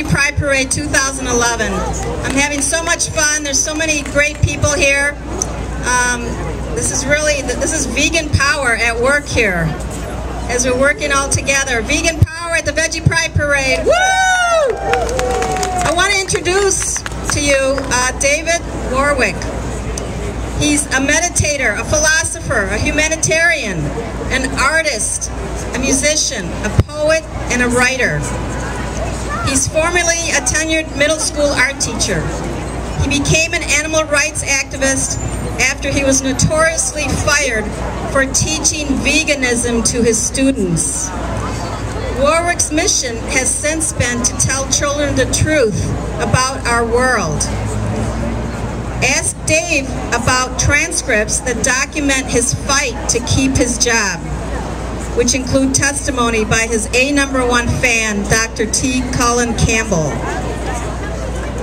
Veggie Pride Parade 2011. I'm having so much fun. There's so many great people here. This is vegan power at work here as we're working all together. Vegan power at the Veggie Pride Parade. Woo! I want to introduce to you David Warwak. He's a meditator, a philosopher, a humanitarian, an artist, a musician, a poet, and a writer. He's formerly a tenured middle school art teacher. He became an animal rights activist after he was notoriously fired for teaching veganism to his students. Warwak's mission has since been to tell children the truth about our world. Ask Dave about transcripts that document his fight to keep his job, which include testimony by his #1 fan, Dr. T. Cullen Campbell.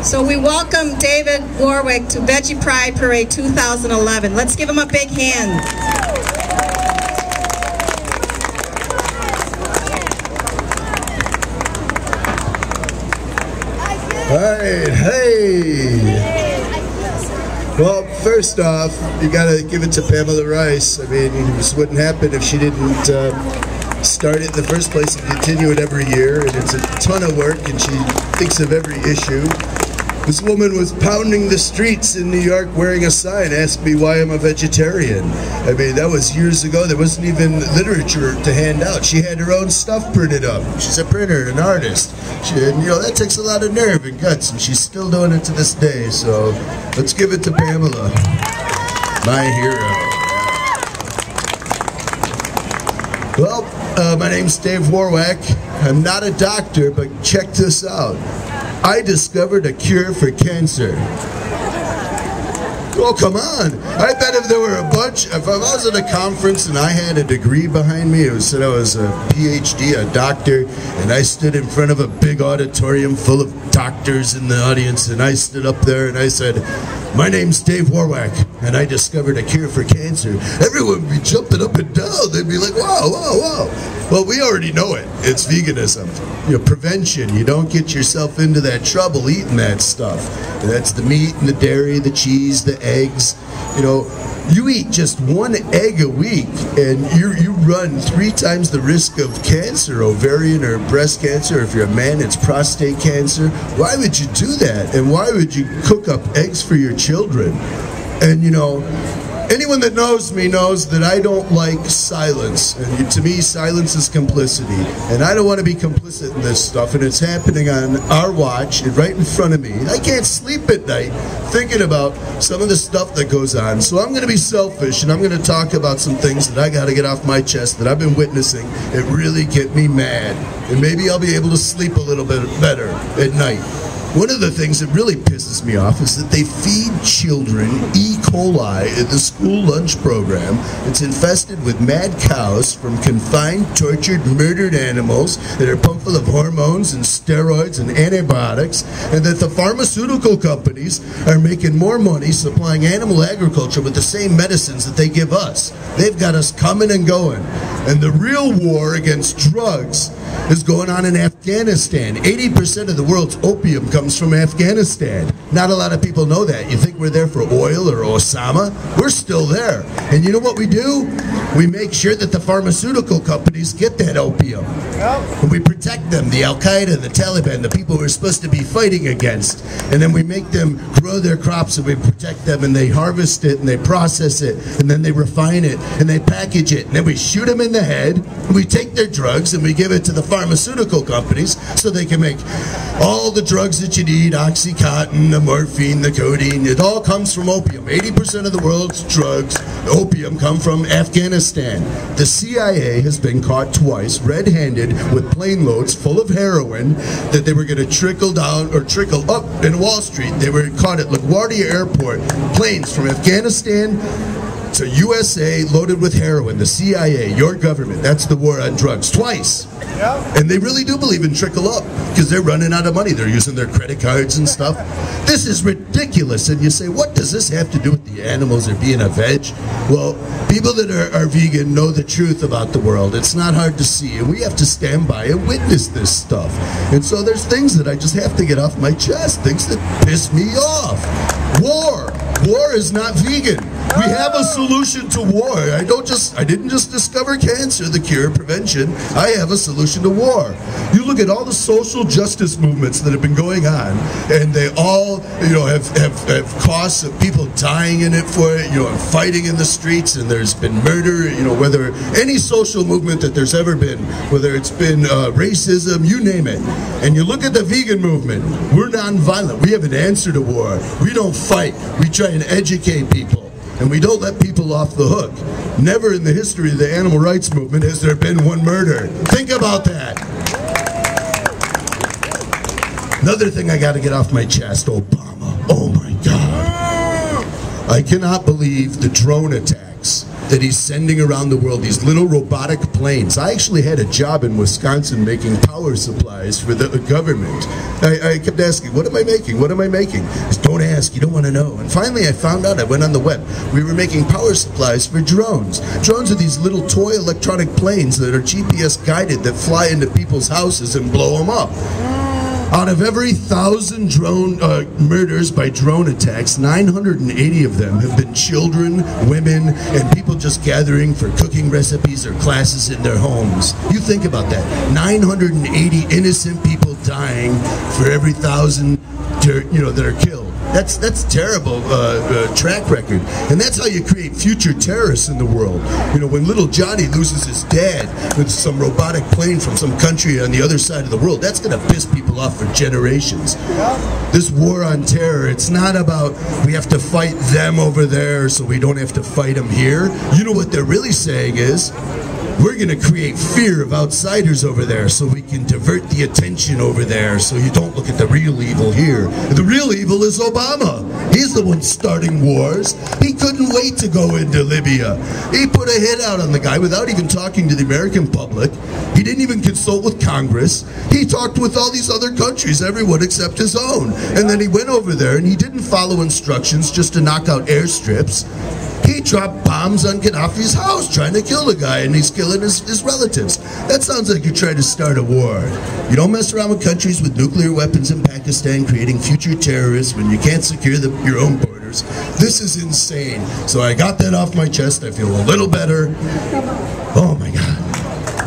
So we welcome David Warwak to Veggie Pride Parade 2011. Let's give him a big hand. All right, hey. Well, first off, you gotta give it to Pamela Rice. I mean, this wouldn't happen if she didn't start it in the first place and continue it every year. And it's a ton of work, and she thinks of every issue. This woman was pounding the streets in New York wearing a sign, "Ask me why I'm a vegetarian." I mean, that was years ago. There wasn't even literature to hand out. She had her own stuff printed up. She's a printer, an artist. And, you know, that takes a lot of nerve and guts, and she's still doing it to this day. So let's give it to Pamela, my hero. Well, my name's Dave Warwak. I'm not a doctor, but check this out. I discovered a cure for cancer. Oh, come on. I bet if there were if I was at a conference and I had a degree behind me, it said I was a PhD, a doctor, and I stood in front of a big auditorium full of doctors in the audience, and I stood up there and I said, "My name's Dave Warwak, and I discovered a cure for cancer." Everyone would be jumping up and down. They'd be like, "Wow, wow, wow." Well, we already know it. It's veganism. You know, prevention. You don't get yourself into that trouble eating that stuff. And that's the meat and the dairy, the cheese, the eggs. You know, you eat just one egg a week, and you run 3 times the risk of cancer, ovarian or breast cancer. If you're a man, it's prostate cancer. Why would you do that? And why would you cook up eggs for your children? And, you know, anyone that knows me knows that I don't like silence. And to me, silence is complicity. And I don't want to be complicit in this stuff. And it's happening on our watch and right in front of me. And I can't sleep at night thinking about some of the stuff that goes on. So I'm going to be selfish, and I'm going to talk about some things that I got to get off my chest that I've been witnessing that really get me mad. And maybe I'll be able to sleep a little bit better at night. One of the things that really pisses me off is that they feed children E. coli in the school lunch program. It's infested with mad cows from confined, tortured, murdered animals that are pumped full of hormones and steroids and antibiotics, and that the pharmaceutical companies are making more money supplying animal agriculture with the same medicines that they give us. They've got us coming and going. And the real war against drugs is going on in Afghanistan. 80% of the world's opium comes from Afghanistan. Not a lot of people know that. You think we're there for oil or Osama? We're still there. And you know what we do? We make sure that the pharmaceutical companies get that opium. And we protect them, the Al-Qaeda, the Taliban, the people we're supposed to be fighting against. And then we make them grow their crops, and we protect them, and they harvest it, and they process it, and then they refine it, and they package it, and then we shoot them in the head, and we take their drugs, and we give it to the pharmaceutical companies so they can make all the drugs that you need, Oxycontin, the morphine, the codeine. It all comes from opium. 80% of the world's drugs, opium, come from Afghanistan. The CIA has been caught twice, red-handed, with plane loads full of heroin that they were going to trickle down or trickle up in Wall Street. They were caught at LaGuardia Airport. Planes from Afghanistan to USA loaded with heroin, the CIA, your government. That's the war on drugs, twice. And they really do believe in trickle up because they're running out of money. They're using their credit cards and stuff. This is ridiculous. And you say, what does this have to do with the animals or being a veg? Well, people that are vegan know the truth about the world. It's not hard to see, and we have to stand by and witness this stuff. And so there's things that I just have to get off my chest, things that piss me off. War. War is not vegan. We have a solution to war. I didn't just discover cancer, the cure, prevention. I have a solution to war. You look at all the social justice movements that have been going on, and they all, have costs of people dying in it for it, and fighting in the streets, and there's been murder, whether any social movement that there's ever been, whether it's been racism, you name it. And you look at the vegan movement, we're nonviolent. We have an answer to war. We don't fight. We try and educate people. And we don't let people off the hook. Never in the history of the animal rights movement has there been one murder. Think about that. Another thing I got to get off my chest, Obama. Oh my God. I cannot believe the drone attacks that he's sending around the world, these little robotic planes. I actually had a job in Wisconsin making power supplies for the government. I kept asking, what am I making? What am I making? Just don't ask, you don't want to know. And finally I found out, I went on the web. We were making power supplies for drones. Drones are these little toy electronic planes that are GPS guided that fly into people's houses and blow them up. Out of every 1,000 drone murders by drone attacks, 980 of them have been children, women, and people just gathering for cooking recipes or classes in their homes. You think about that. 980 innocent people dying for every 1,000 that are killed. That's terrible track record, and that's how you create future terrorists in the world. When little Johnny loses his dad with some robotic plane from some country on the other side of the world, that's going to piss people off for generations. This war on terror, it's not about we have to fight them over there so we don't have to fight them here. You know what they're really saying is, we're going to create fear of outsiders over there so we can divert the attention over there so you don't look at the real evil here. The real evil is Obama. He's the one starting wars. He couldn't wait to go into Libya. He put a hit out on the guy without even talking to the American public. He didn't even consult with Congress. He talked with all these other countries, everyone except his own. And then he went over there and he didn't follow instructions just to knock out airstrips. He dropped bombs on Gaddafi's house trying to kill the guy, and he's killing his relatives. That sounds like you're trying to start a war. You don't mess around with countries with nuclear weapons in Pakistan creating future terrorists when you can't secure your own borders. This is insane. So I got that off my chest. I feel a little better. Oh my God.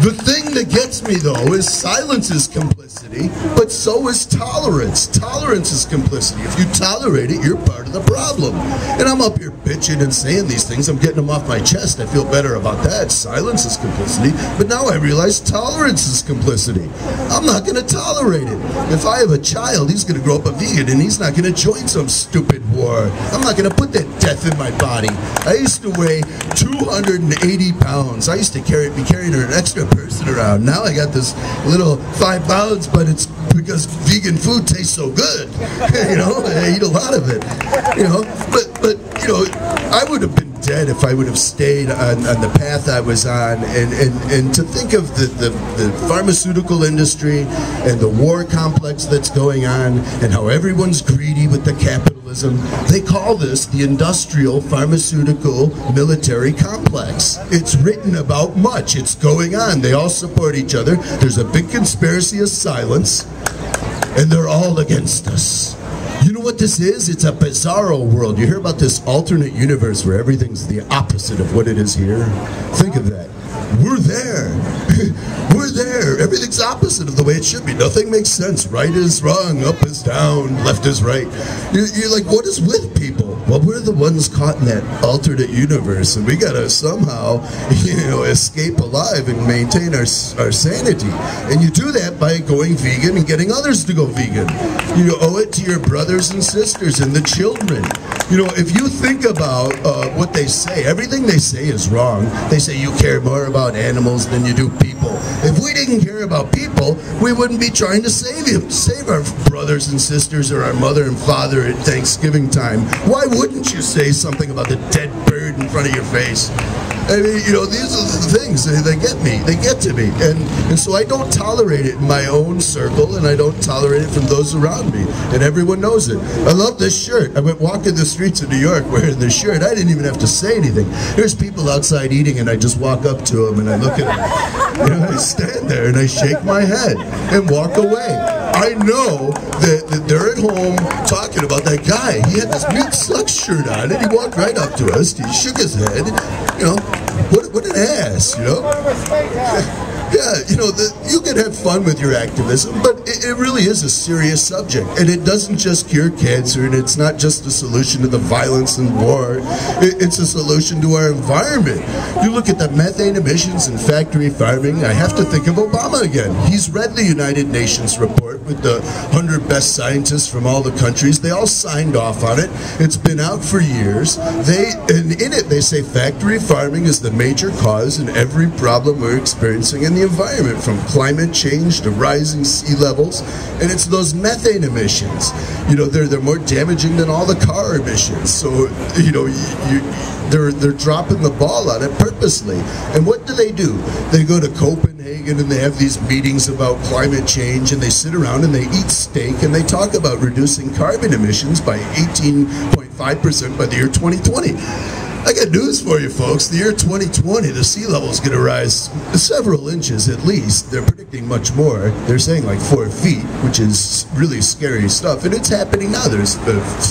The thing that gets me, though, is silence is complicity, but so is tolerance. Tolerance is complicity. If you tolerate it, you're part of the problem. And I'm up here bitching and saying these things. I'm getting them off my chest. I feel better about that. Silence is complicity, but now I realize tolerance is complicity. I'm not going to tolerate it. If I have a child, he's going to grow up a vegan, and he's not going to join some stupid war. I'm not going to put that death in my body. I used to weigh 280 pounds. I used to be carrying an extra person around. Now I got this little 5 pounds, but it's because vegan food tastes so good. I eat a lot of it. But I would have been dead if I would have stayed on the path I was on. And to think of the pharmaceutical industry and the war complex that's going on and how everyone's greedy with the capitalism, they call this the industrial pharmaceutical military complex. It's written about much. It's going on. They all support each other. There's a big conspiracy of silence, and they're all against us. You know what this is? It's a bizarro world. You hear about this alternate universe where everything's the opposite of what it is here? Think of that. We're there. We're there. Everything's opposite of the way it should be. Nothing makes sense. Right is wrong, up is down, left is right. You're like, what is with people? Well, we're the ones caught in that alternate universe, and we gotta somehow, escape alive and maintain our sanity. And you do that by going vegan and getting others to go vegan. You owe it to your brothers and sisters and the children. If you think about what they say, everything they say is wrong. They say you care more about animals than you do people. If we didn't care about people, we wouldn't be trying to save our brothers and sisters or our mother and father at Thanksgiving time. Why would wouldn't you say something about the dead bird in front of your face? I mean, you know, these are the things that get me. They get to me. And so I don't tolerate it in my own circle, and I don't tolerate it from those around me. And everyone knows it. I love this shirt. I went walking the streets of New York wearing this shirt. I didn't even have to say anything. There's people outside eating, and I just walk up to them, and I look at them. You know, I stand there, and I shake my head and walk away. I know that they're at home talking about that guy. He had this meat sucks shirt on, and he walked right up to us. He shook his head. You know, what an ass, you know? Yeah, you know, you can have fun with your activism, but it really is a serious subject. And it doesn't just cure cancer, and it's not just a solution to the violence and war. It's a solution to our environment. You look at the methane emissions in factory farming, I have to think of Obama again. He's read the United Nations report with the 100 best scientists from all the countries. They all signed off on it. It's been out for years. And in it, they say factory farming is the major cause in every problem we're experiencing in the environment, from climate change to rising sea levels, and it's those methane emissions. You know, they're more damaging than all the car emissions. So, you know, they're dropping the ball on it purposely. And what do? They go to Copenhagen and they have these meetings about climate change, and they sit around and they eat steak and they talk about reducing carbon emissions by 18.5% by the year 2020. I got news for you, folks. The year 2020, the sea level is going to rise several inches at least. They're predicting much more. They're saying like 4 feet, which is really scary stuff. And it's happening now. There's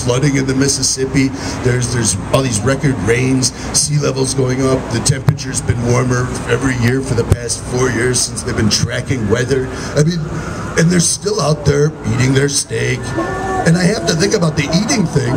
flooding in the Mississippi. There's all these record rains. Sea levels going up. The temperature's been warmer every year for the past 4 years since they've been tracking weather. I mean, and they're still out there eating their steak. And I have to think about the eating thing.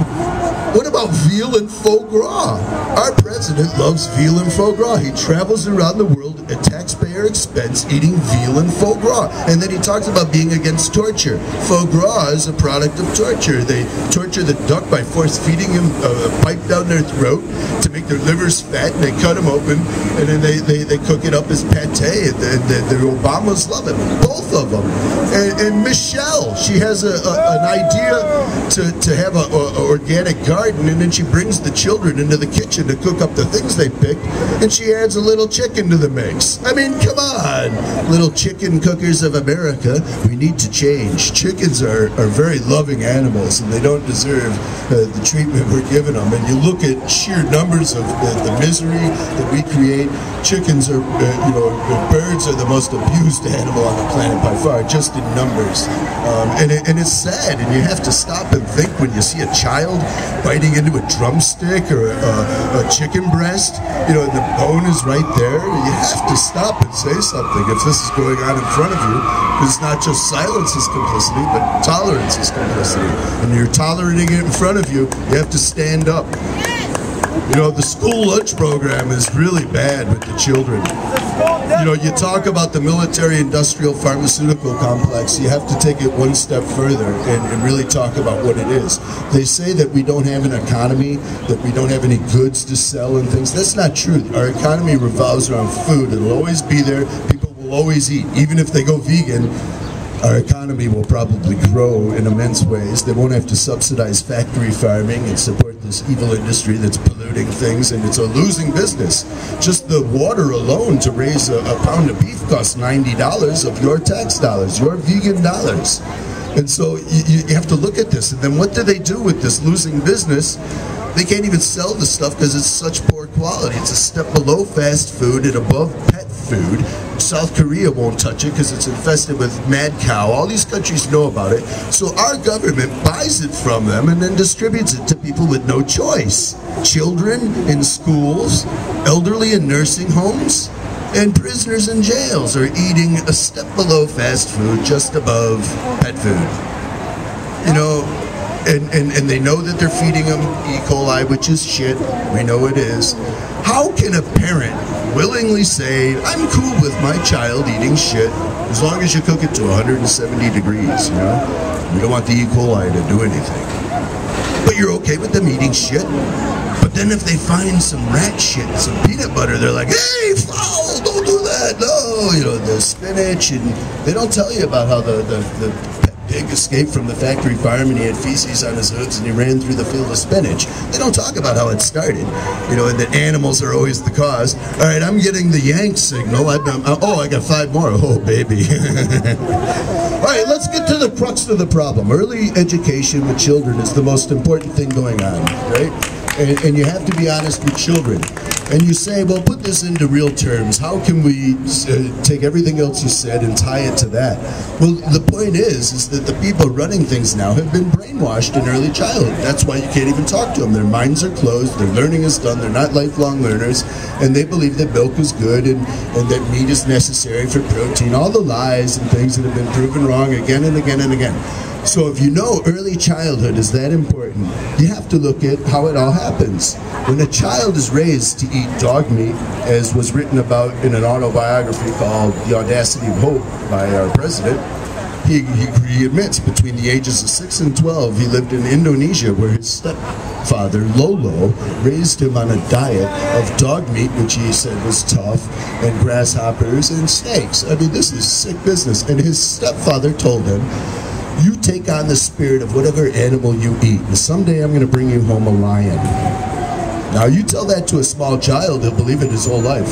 What about veal and foie gras? Our president loves veal and foie gras. He travels around the world at taxpayer expense eating veal and foie gras. And then he talks about being against torture. Foie gras is a product of torture. They torture the duck by force feeding him a pipe down their throat to make their livers fat, and they cut them open, and then they cook it up as pate, and the Obamas love it. Both of them. And Michelle, she has an idea to have an organic garden, and then she brings the children into the kitchen to cook up the things they picked, and she adds a little chicken to the mix. I mean, come on, little chicken cookers of America, we need to change. Chickens are very loving animals, and they don't deserve the treatment we're giving them. And you look at sheer numbers of the misery that we create. Chickens are, birds are the most abused animal on the planet by far, just in numbers. And it's sad, and you have to stop and think when you see a child biting into a drumstick or a chicken breast, you know, and the bone is right there. You have to stop and say something if this is going on in front of you, because it's not just silence is complicity, but tolerance is complicity. And you're tolerating it in front of you, you have to stand up. You know, the school lunch program is really bad with the children. You know, you talk about the military-industrial pharmaceutical complex, you have to take it one step further and really talk about what it is. They say that we don't have an economy, that we don't have any goods to sell and things. That's not true. Our economy revolves around food. It'll always be there. People will always eat. Even if they go vegan, our economy will probably grow in immense ways. They won't have to subsidize factory farming and support this evil industry that's polluting things, and it's a losing business. Just the water alone to raise a pound of beef costs $90 of your tax dollars, your vegan dollars. And so you have to look at this. And then what do they do with this losing business? They can't even sell the stuff because it's such poor quality. It's a step below fast food and above pet food. South Korea won't touch it because it's infested with mad cow. All these countries know about it. So our government buys it from them and then distributes it to people with no choice. Children in schools, elderly in nursing homes, and prisoners in jails are eating a step below fast food, just above pet food. You know, and they know that they're feeding them E. coli, which is shit. We know it is. How can a parent willingly say, I'm cool with my child eating shit as long as you cook it to 170 degrees, you know? We don't want the E. coli to do anything. But you're okay with them eating shit? But then if they find some rat shit and some peanut butter, they're like, hey, foul, don't do that, no. You know, the spinach, and they don't tell you about how the pig escaped from the factory farm and he had feces on his hooves and he ran through the field of spinach. They don't talk about how it started, you know, and that animals are always the cause. All right, I'm getting the yank signal. Oh, I got 5 more. Oh, baby. All right, let's get to the crux of the problem. Early education with children is the most important thing going on, right? And you have to be honest with children. And you say, well, put this into real terms. How can we take everything else you said and tie it to that? Well, the point is that the people running things now have been brainwashed in early childhood. That's why you can't even talk to them. Their minds are closed, their learning is done, they're not lifelong learners, and they believe that milk is good and that meat is necessary for protein. All the lies and things that have been proven wrong again and again and again. So if you know early childhood is that important, you have to look at how it all happens. When a child is raised to eat dog meat, as was written about in an autobiography called The Audacity of Hope by our president, he admits between the ages of 6 and 12 he lived in Indonesia, where his stepfather Lolo raised him on a diet of dog meat, which he said was tough, and grasshoppers and snakes. I mean, this is sick business. And his stepfather told him, you take on the spirit of whatever animal you eat, and someday I'm going to bring you home a lion. Now you tell that to a small child, he'll believe it his whole life.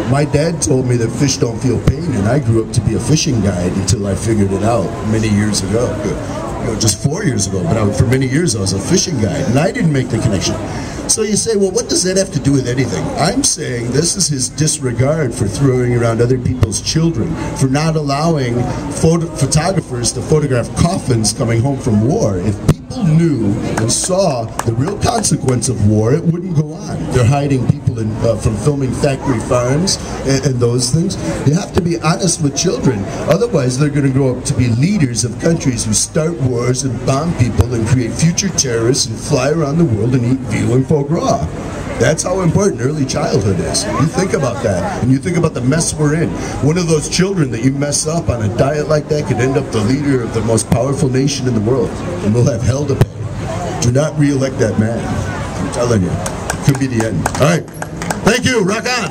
My dad told me that fish don't feel pain, and I grew up to be a fishing guide until I figured it out many years ago. You know, just 4 years ago, but for many years I was a fishing guide, and I didn't make the connection. So you say, well, what does that have to do with anything? I'm saying this is his disregard for throwing around other people's children, for not allowing photographers to photograph coffins coming home from war. If people knew and saw the real consequence of war, it wouldn't go on. They're hiding people from filming factory farms and those things. You have to be honest with children. Otherwise, they're going to grow up to be leaders of countries who start wars and bomb people and create future terrorists and fly around the world and eat veal and foie gras. That's how important early childhood is. You think about that, and you think about the mess we're in. One of those children that you mess up on a diet like that could end up the leader of the most powerful nation in the world, and we'll have hell to pay. Do not re-elect that man. I'm telling you, it could be the end. All right, thank you. Rock on.